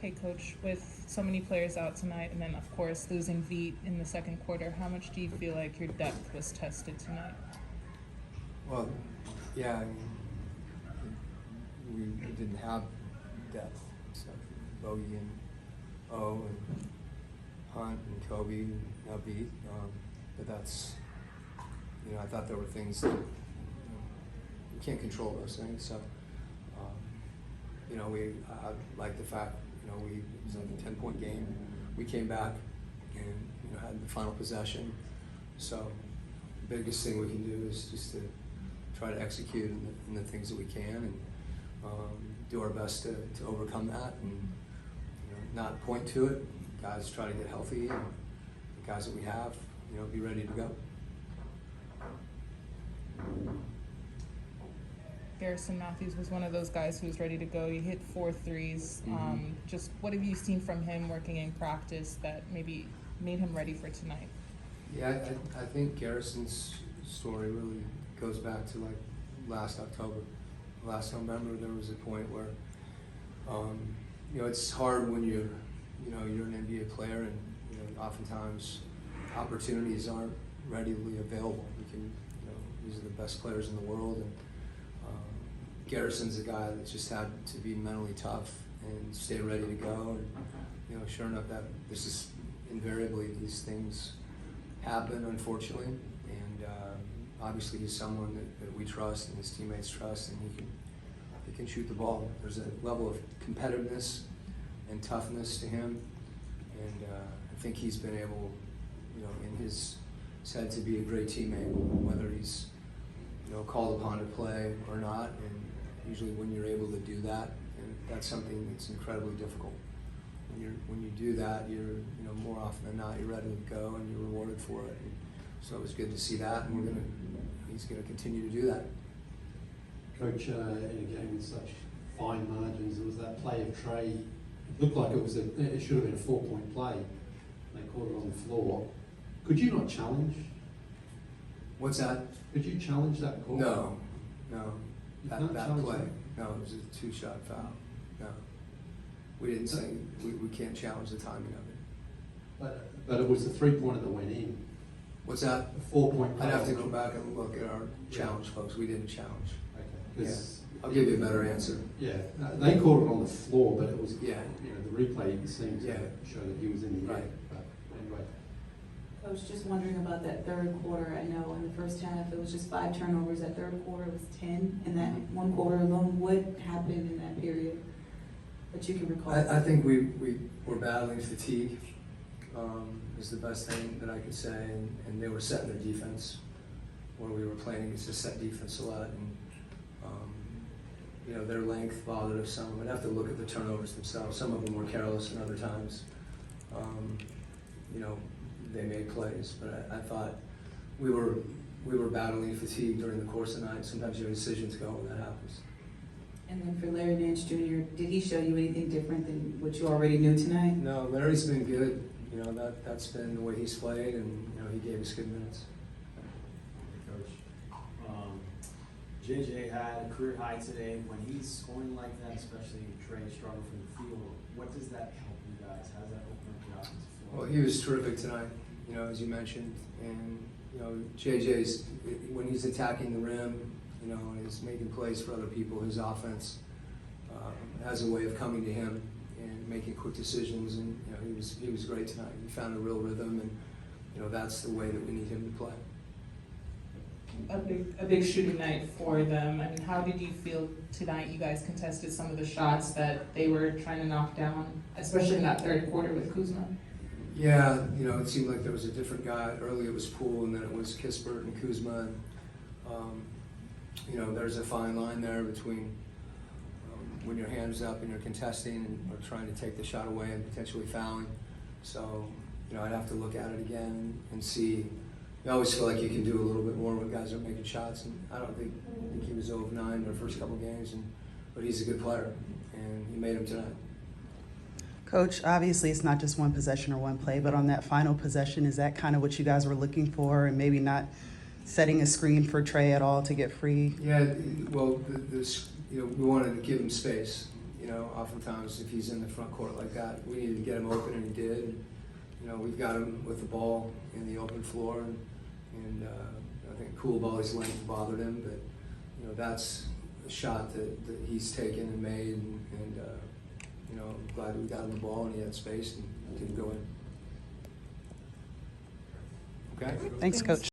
Hey, Coach, with so many players out tonight and then, of course, losing Veet in the second quarter, how much do you feel like your depth was tested tonight? Well, yeah, I mean, we didn't have depth. So Bogey and O and Hunt and Kobe and now Veet. But that's, I thought there were things that you can't control those things. So, I like the fact, it was like a 10-point game. We came back and, had the final possession. So the biggest thing we can do is just to try to execute in the things that we can and do our best to overcome that and not point to it. Guys try to get healthy and the guys that we have, be ready to go. Garrison Matthews was one of those guys who was ready to go. He hit 4 threes. Just what have you seen from him working in practice that maybe made him ready for tonight? Yeah, I think Garrison's story really goes back to like last October. Last November, there was a point where, it's hard when you're an NBA player and, oftentimes opportunities aren't readily available. These are the best players in the world, and Garrison's a guy that just had to be mentally tough and stay ready to go. And, sure enough, that this is invariably these things happen, unfortunately. And obviously, he's someone that we trust and his teammates trust, and he can shoot the ball. There's a level of competitiveness and toughness to him, and I think he's been able, in his head to be a great teammate, whether he's called upon to play or not. And usually, when you're able to do that, and that's something that's incredibly difficult. When you do that, you're more often than not you're ready to go and you're rewarded for it. And so it was good to see that, and he's gonna continue to do that. Coach, in a game with such fine margins, there was that play of Trey. It looked like it should have been a 4-point play. They caught it on the floor. Could you not challenge? What's that? Could you challenge that call? No. That play. It? No, it was a 2-shot foul. No. We didn't say we can't challenge the timing of it. But it was the 3-pointer that went in. What's that? A 4-point play. I'd have to go back and look at our challenge, folks. We didn't challenge. Okay. Yeah. I'll give you a better answer. Yeah, they caught it on the floor, but it was, yeah. The replay seemed to show that he was in the air. But anyway. Coach, just wondering about that third quarter. I know in the first half it was just 5 turnovers. That third quarter was 10, and that one quarter alone. What happened in that period that you can recall? I think we were battling fatigue. Is the best thing that I could say, and they were setting their defense where we were playing against a set defense a lot, and their length bothered us some. I'd have to look at the turnovers themselves. Some of them were careless, and other times, they made plays. But I thought we were battling fatigue during the course of the night. Sometimes your decisions go when that happens. And then for Larry Nance Jr., did he show you anything different than what you already knew tonight? No, Larry's been good. That's been the way he's played, and he gave us good minutes. Coach, JJ had a career high today. When he's scoring like that, especially Trey struggling from the field, what does that help you guys? How does that open up the offensive floor? Well, he was terrific tonight, as you mentioned, and JJ's when he's attacking the rim, and is making plays for other people. His offense has a way of coming to him and making quick decisions, and he was great tonight. He found a real rhythm, and that's the way that we need him to play. A big shooting night for them. I mean, how did you feel tonight? You guys contested some of the shots that they were trying to knock down, especially in that third quarter with Kuzma. Yeah, it seemed like there was a different guy. Early it was Poole, and then it was Kispert and Kuzma. And, there's a fine line there between when your hand's up and you're contesting and or trying to take the shot away and potentially fouling. So, I'd have to look at it again and see. I always feel like you can do a little bit more when guys are making shots, and I think he was 0 of 9 in the first couple games, but he's a good player, and he made them tonight. Coach, obviously it's not just one possession or one play, but on that final possession, is that kind of what you guys were looking for, and maybe not setting a screen for Trey at all to get free? Yeah, well, we wanted to give him space, you know, oftentimes if he's in the front court like that, we needed to get him open, and he did. And, you know, we've got him with the ball in the open floor, and I think cool volley's length bothered him, but, you know, that's a shot that he's taken and made, and you know, I'm glad we got him the ball and he had space and didn't go in. Okay? Thanks, Coach.